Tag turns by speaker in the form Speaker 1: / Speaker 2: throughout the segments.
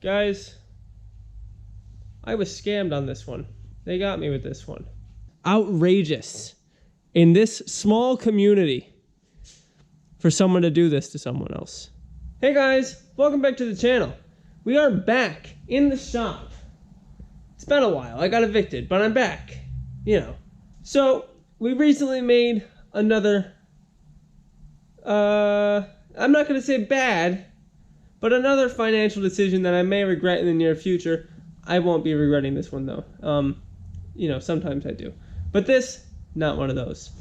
Speaker 1: Guys, I was scammed on this one. They got me with this one. Outrageous in this small community for someone to do this to someone else. Hey guys, welcome back to the channel. We are back in the shop. It's been a while. I got evicted, but I'm back. You know. So, we recently made another, I'm not going to say bad, but another financial decision that I may regret in the near future. I won't be regretting this one though. You know, sometimes I do. But this, not one of those.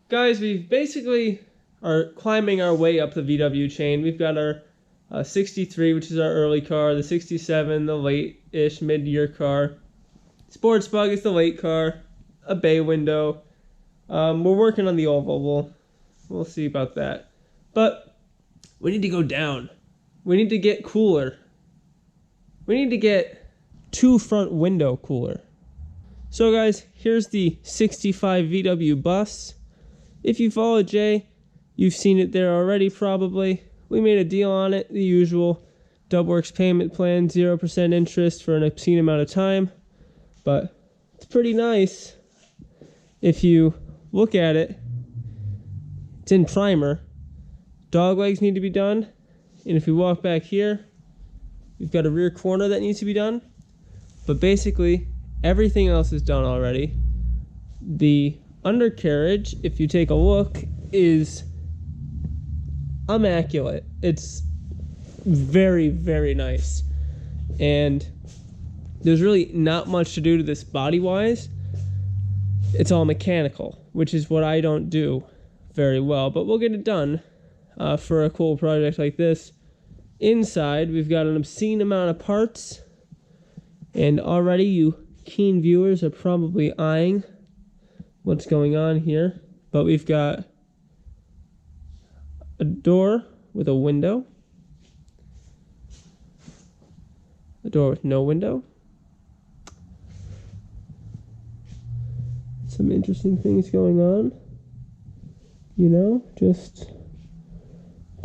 Speaker 1: Guys, we basically are climbing our way up the VW chain. We've got our 63, which is our early car, the 67, the late-ish, mid-year car. Sports Bug is the late car, a bay window. We're working on the oval. We'll see about that. But we need to go down. We need to get cooler. We need to get 2 front window cooler. So guys, here's the 65 VW bus. If you follow Jay, you've seen it there already probably. We made a deal on it, the usual Dubworks payment plan, 0% interest for an obscene amount of time. But it's pretty nice. If you look at it, it's in primer. Dog legs need to be done. And if we walk back here, we've got a rear corner that needs to be done. But basically, everything else is done already. The undercarriage, if you take a look, is immaculate. It's very, very nice. And there's really not much to do to this body-wise. It's all mechanical, which is what I don't do very well. But we'll get it done for a cool project like this. Inside, we've got an obscene amount of parts. And already you keen viewers are probably eyeing what's going on here. But we've got a door with a window. A door with no window. Some interesting things going on. You know, just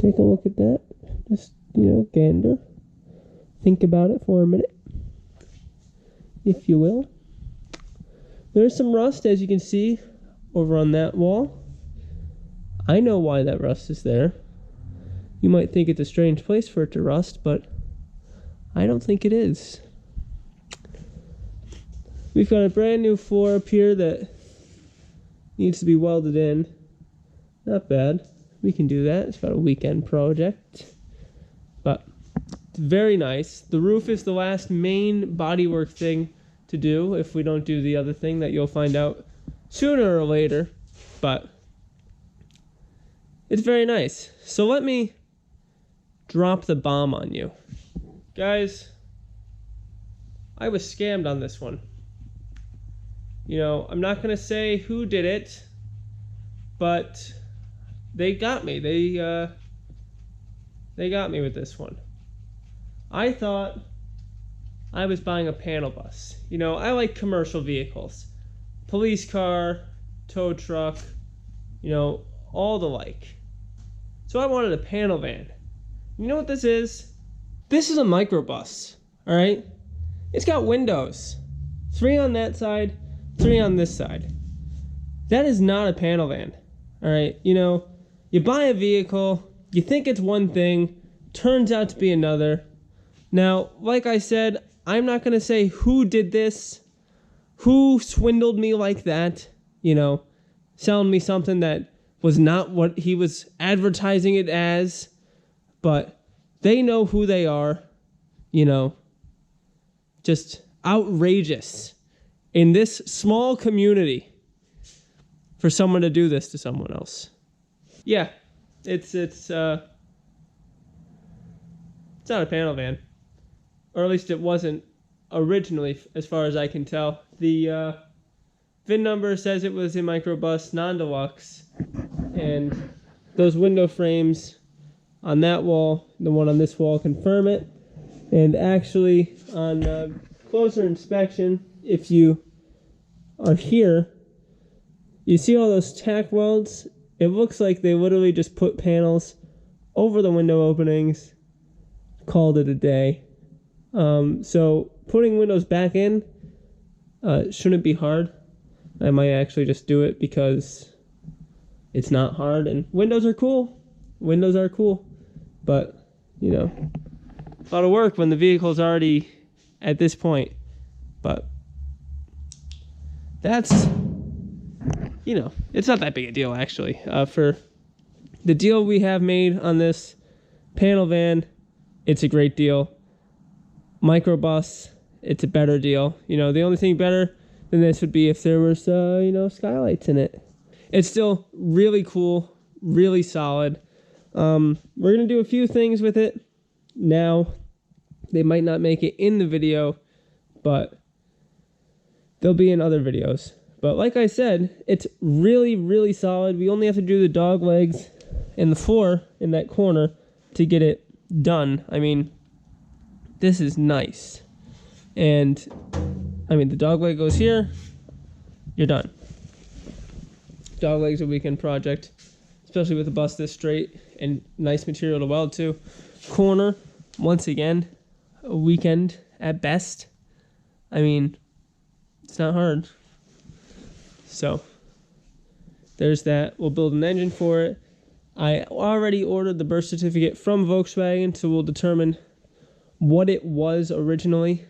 Speaker 1: take a look at that. Just, you know, gander. Think about it for a minute, if you will. There's some rust, as you can see, over on that wall. I know why that rust is there. You might think it's a strange place for it to rust, but I don't think it is. We've got a brand new floor up here that needs to be welded in. Not bad. We can do that. It's about a weekend project. But it's very nice. The roof is the last main bodywork thing to do if we don't do the other thing that you'll find out sooner or later. But it's very nice. So let me drop the bomb on you. Guys, I was scammed on this one. You know, I'm not going to say who did it, but they got me. They got me with this one. I thought I was buying a panel bus. You know, I like commercial vehicles. Police car, tow truck, you know, all the like. So I wanted a panel van. You know what this is? This is a microbus, all right? It's got windows. 3 on that side, 3 on this side. That is not a panel van, all right? You know, you buy a vehicle, you think it's one thing, turns out to be another. Now, like I said, I'm not going to say who did this, who swindled me like that, you know, selling me something that was not what he was advertising it as, but they know who they are, you know, just outrageous in this small community for someone to do this to someone else. Yeah, it's not a panel van, or at least it wasn't originally, as far as I can tell. The VIN number says it was a microbus non-deluxe, and those window frames on that wall, the one on this wall, confirm it. And actually, on closer inspection, if you are here, you see all those tack welds? It looks like they literally just put panels over the window openings, called it a day. So putting windows back in shouldn't be hard. I might actually just do it because it's not hard, and windows are cool. Windows are cool, but you know, a lot of work when the vehicle's already at this point. But that's, you know, it's not that big a deal actually. For the deal we have made on this panel van, it's a great deal. Microbus, it's a better deal. You know, the only thing better than this would be if there was, you know, skylights in it. It's still really cool, really solid. We're going to do a few things with it now. They might not make it in the video, but they'll be in other videos. But like I said, it's really, really solid. We only have to do the dog legs and the floor in that corner to get it done. I mean, this is nice. And, I mean, the dog leg goes here, you're done. Dog leg's a weekend project, especially with a bus this straight and nice material to weld to. Corner, once again, a weekend at best. I mean, it's not hard. So, there's that. We'll build an engine for it. I already ordered the birth certificate from Volkswagen, so we'll determine what it was originally.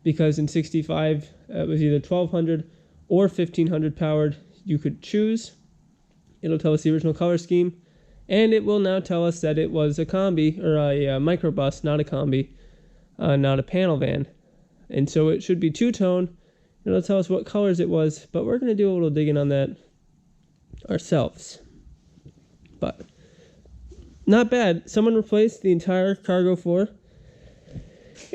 Speaker 1: Because in 65, it was either 1200 or 1500 powered. You could choose. It'll tell us the original color scheme, and it will now tell us that it was a combi, or a microbus, not a combi, not a panel van. And so it should be two-tone. It'll tell us what colors it was, but we're going to do a little digging on that ourselves. But not bad. Someone replaced the entire cargo floor,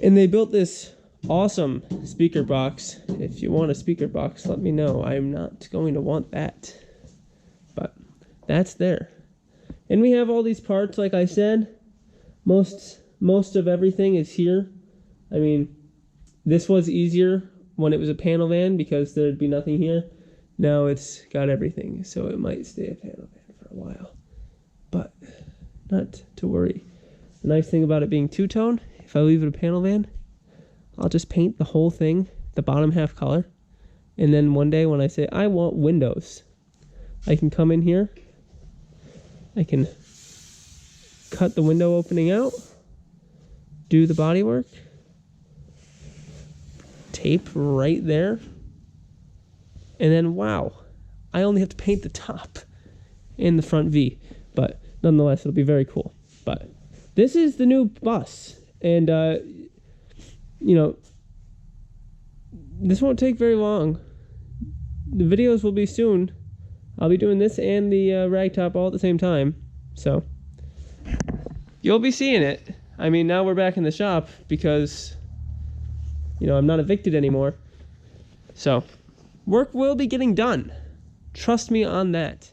Speaker 1: and they built this awesome speaker box. If you want a speaker box, let me know. I'm not going to want that. But that's there. And we have all these parts, like I said. Most of everything is here. I mean, this was easier when it was a panel van because there'd be nothing here. Now it's got everything, so it might stay a panel van for a while. But not to worry. The nice thing about it being two-tone, if I leave it a panel van, I'll just paint the whole thing, the bottom half color. And then one day when I say, I want windows, I can come in here. I can cut the window opening out, do the bodywork, tape right there, and then wow, I only have to paint the top and the front V. But nonetheless, it'll be very cool. But this is the new bus, and you know, this won't take very long. The videos will be soon. I'll be doing this and the ragtop all at the same time, so you'll be seeing it. I mean, now we're back in the shop because, you know, I'm not evicted anymore. So work will be getting done. Trust me on that.